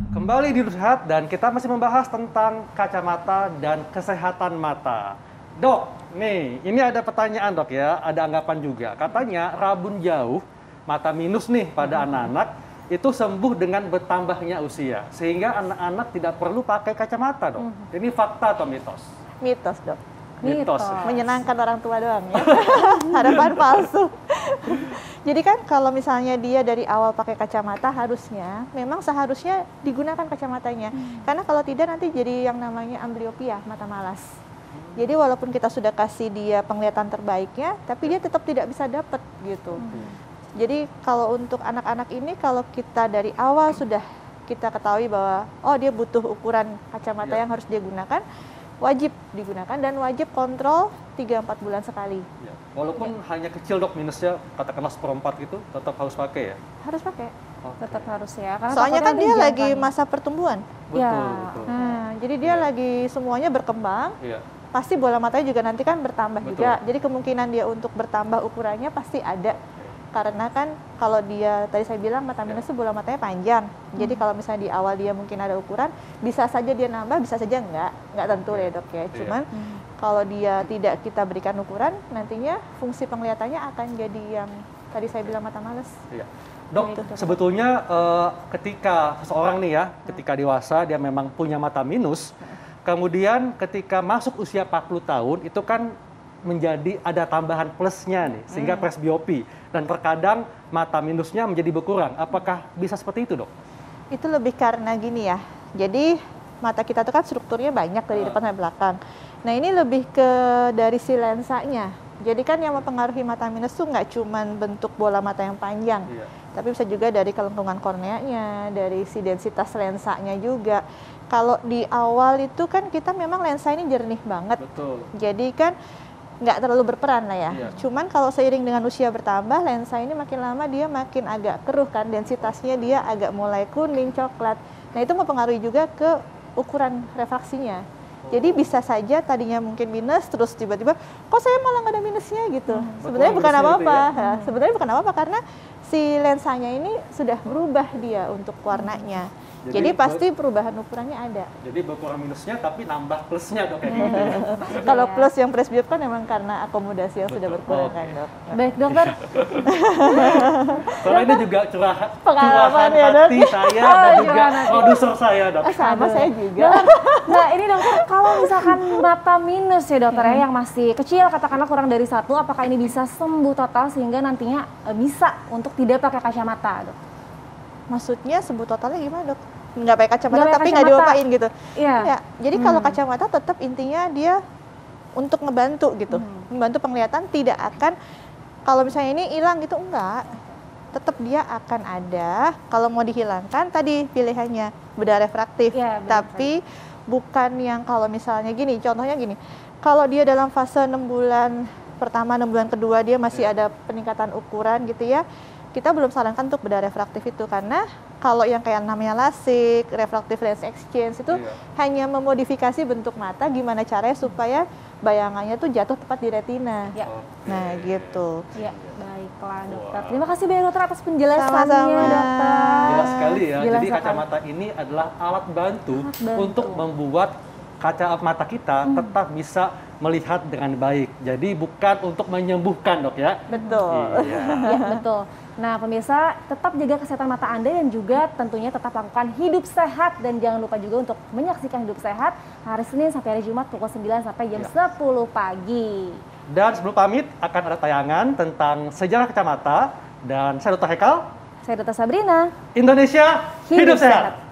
Kembali di Sehat dan kita masih membahas tentang kacamata dan kesehatan mata. Dok, nih ini ada pertanyaan dok ya, ada anggapan juga. Katanya rabun jauh, mata minus nih pada anak-anak itu sembuh dengan bertambahnya usia. Sehingga anak-anak tidak perlu pakai kacamata dok. Ini fakta atau mitos? Mitos, Dok. Mitos. Menyenangkan orang tua doang ya. Harapan palsu. Jadi kan kalau misalnya dia dari awal pakai kacamata memang seharusnya digunakan kacamatanya. Karena kalau tidak nanti jadi yang namanya amblyopia, mata malas. Jadi walaupun kita sudah kasih dia penglihatan terbaiknya, tapi dia tetap tidak bisa dapat gitu. Jadi kalau untuk anak-anak ini kalau kita dari awal sudah kita ketahui bahwa oh dia butuh ukuran kacamata yang harus dia gunakan, wajib digunakan dan wajib kontrol 3-4 bulan sekali. Ya. Walaupun hanya kecil dok minusnya, katakanlah seperempat gitu, tetap harus pakai ya? Harus pakai. Tetap harus ya. Karena soalnya kan dia lagi kan. masa pertumbuhan. Betul, Ya. betul. Nah, jadi dia lagi semuanya berkembang. Iya. Pasti bola matanya juga nanti kan bertambah Betul. juga. Jadi kemungkinan dia untuk bertambah ukurannya pasti ada. Karena kan kalau dia tadi saya bilang mata minus itu bola matanya panjang. Jadi kalau misalnya di awal dia mungkin ada ukuran, bisa saja dia nambah, bisa saja enggak tentu ya dok ya. Cuman kalau dia tidak kita berikan ukuran, nantinya fungsi penglihatannya akan jadi yang tadi saya bilang mata malas. Iya. Dok, sebetulnya ketika seseorang nih ya, ketika dewasa dia memang punya mata minus, kemudian ketika masuk usia 40 tahun itu kan menjadi ada tambahan plusnya nih, sehingga presbiopi dan terkadang mata minusnya menjadi berkurang. Apakah bisa seperti itu dok? Itu lebih karena gini ya, jadi mata kita itu kan strukturnya banyak dari depan sampai belakang. Nah ini lebih ke dari si lensanya. Jadi kan yang mempengaruhi mata minus tuh nggak cuman bentuk bola mata yang panjang, tapi bisa juga dari kelengkungan korneanya, dari si densitas lensanya juga. Kalau di awal itu kan kita memang lensa ini jernih banget. Betul. Jadi kan nggak terlalu berperan lah ya. Iya. Cuman kalau seiring dengan usia bertambah, lensa ini makin lama dia makin agak keruh kan, densitasnya dia agak mulai kuning, coklat. Nah itu mempengaruhi juga ke ukuran refraksinya. Jadi bisa saja tadinya mungkin minus, terus tiba-tiba, kok saya malah nggak ada minusnya gitu. Sebenarnya bukan apa-apa. Ya? Sebenarnya bukan apa-apa karena si lensanya ini sudah berubah dia untuk warnanya. Jadi pasti perubahan ukurannya ada. Jadi berkurang minusnya tapi nambah plusnya dok kayak gitu. Kalau plus yang presbiop kan memang karena akomodasi yang sudah berkurang kan dok. Baik dokter. Soalnya ini juga Pengalaman curahan ya, Dok. hati saya dan juga produser saya dok. Sama saya juga. Nah ini dokter, kalau misalkan mata minus ya dokter ya, yang masih kecil katakanlah kurang dari 1, apakah ini bisa sembuh total sehingga nantinya bisa untuk tidak pakai kacamata dok? Maksudnya sembuh totalnya gimana dok? Nggak pakai kacamata tapi nggak dilupain gitu? Iya. Ya, jadi kalau kacamata tetap intinya dia untuk ngebantu gitu. Membantu penglihatan, tidak akan, kalau misalnya ini hilang gitu enggak. Tetap dia akan ada. Kalau mau dihilangkan tadi pilihannya bedah refraktif. Ya, tapi bukan yang kalau misalnya gini, contohnya gini. Kalau dia dalam fase 6 bulan pertama, 6 bulan kedua dia masih ada peningkatan ukuran gitu ya. Kita belum sarankan untuk bedah refraktif itu karena kalau yang kayak namanya LASIK, refractive lens exchange itu hanya memodifikasi bentuk mata gimana caranya supaya bayangannya tuh jatuh tepat di retina. Ya. Nah, gitu. Ya, baiklah dokter. Terima kasih banyak dokter atas penjelasannya Sama-sama. dokter. Jelas sekali ya. Jelas Jadi sekali. kacamata ini adalah alat bantu untuk membuat mata kita tetap bisa melihat dengan baik. Jadi bukan untuk menyembuhkan dok ya. Betul. Iya. Ya, betul. Nah, pemirsa, tetap jaga kesehatan mata Anda dan juga tentunya tetap lakukan hidup sehat. Dan jangan lupa juga untuk menyaksikan Hidup Sehat hari Senin sampai hari Jumat pukul 9 sampai jam 10 pagi. Dan sebelum pamit, akan ada tayangan tentang sejarah kacamata. Dan saya Dr. Hekal. Saya Dr. Sabrina. Indonesia, hidup sehat.